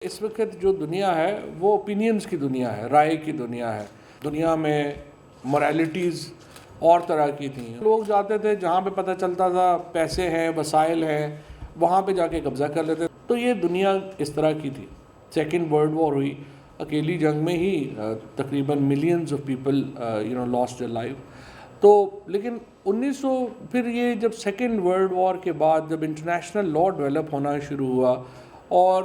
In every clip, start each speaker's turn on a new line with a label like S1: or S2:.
S1: اس وقت جو دنیا ہے وہ اوپینینز کی دنیا ہے، رائے کی دنیا ہے۔ دنیا میں موریلٹیز اور طرح کی تھیں۔ لوگ جاتے تھے جہاں پہ پتہ چلتا تھا پیسے ہیں، وسائل ہیں، وہاں پہ جا کے قبضہ کر لیتے۔ تو یہ دنیا اس طرح کی تھی۔ سیکنڈ ورلڈ وار ہوئی، اکیلی جنگ میں ہی تقریباً millions of people lost their life. تو لیکن پھر یہ جب سیکنڈ ورلڈ وار کے بعد جب انٹرنیشنل لا ڈیولپ ہونا شروع ہوا اور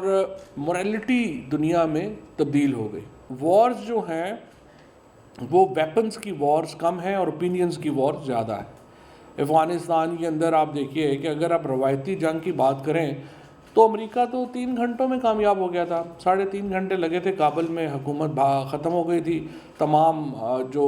S1: موریلٹی دنیا میں تبدیل ہو گئی۔ وارز جو ہیں وہ ویپنز کی وارز کم ہیں اور اوپینینز کی وارز زیادہ ہیں۔ افغانستان کے اندر آپ دیکھیے کہ اگر آپ روایتی جنگ کی بات کریں تو امریکہ تو 3 گھنٹوں میں کامیاب ہو گیا تھا۔ 3.5 گھنٹے لگے تھے، کابل میں حکومت ختم ہو گئی تھی۔ تمام جو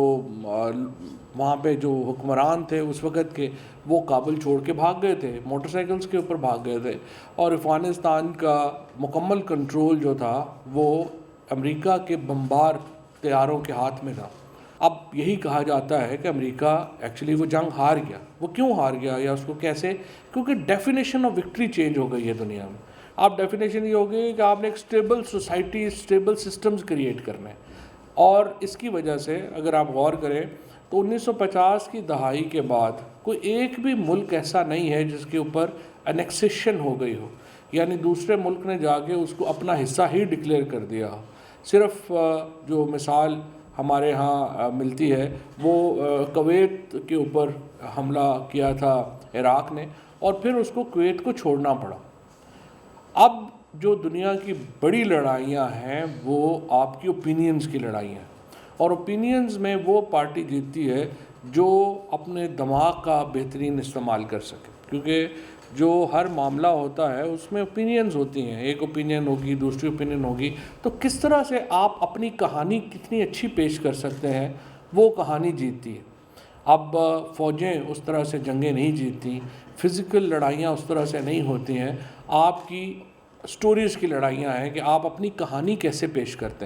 S1: وہاں پہ جو حکمران تھے اس وقت کے وہ کابل چھوڑ کے بھاگ گئے تھے، موٹر سائیکلز کے اوپر بھاگ گئے تھے، اور افغانستان کا مکمل کنٹرول جو تھا وہ امریکہ کے بمبار طیاروں کے ہاتھ میں تھا۔ اب یہی کہا جاتا ہے کہ امریکہ ایکچولی وہ جنگ ہار گیا۔ وہ کیوں ہار گیا یا اس کو کیسے؟ کیونکہ ڈیفینیشن آف وکٹری چینج ہو گئی ہے دنیا میں۔ اب ڈیفینیشن یہ ہو گئی کہ آپ نے ایک stable society, stable systems create کرنے، اور اس کی وجہ سے اگر آپ غور کریں تو 1950 کی دہائی کے بعد کوئی ایک بھی ملک ایسا نہیں ہے جس کے اوپر انیکسیشن ہو گئی ہو، یعنی دوسرے ملک نے جا کے اس کو اپنا حصہ ہی ڈکلیئر کر دیا ہو۔ صرف جو مثال ہمارے ہاں ملتی ہے وہ کویت کے اوپر حملہ کیا تھا عراق نے، اور پھر اس کو کویت کو چھوڑنا پڑا۔ اب جو دنیا کی بڑی لڑائیاں ہیں وہ آپ کی اوپینینز کی لڑائیاں ہیں، اور اوپینینز میں وہ پارٹی جیتتی ہے جو اپنے دماغ کا بہترین استعمال کر سکے، کیونکہ جو ہر معاملہ ہوتا ہے اس میں اوپینینز ہوتی ہیں، ایک اوپینین ہوگی، دوسری اوپینین ہوگی، تو کس طرح سے آپ اپنی کہانی کتنی اچھی پیش کر سکتے ہیں وہ کہانی جیتتی ہے۔ اب فوجیں اس طرح سے جنگیں نہیں جیتتی، فزیکل لڑائیاں اس طرح سے نہیں ہوتی ہیں، آپ کی سٹوریز کی لڑائیاں ہیں کہ آپ اپنی کہانی کیسے پیش کرتے ہیں۔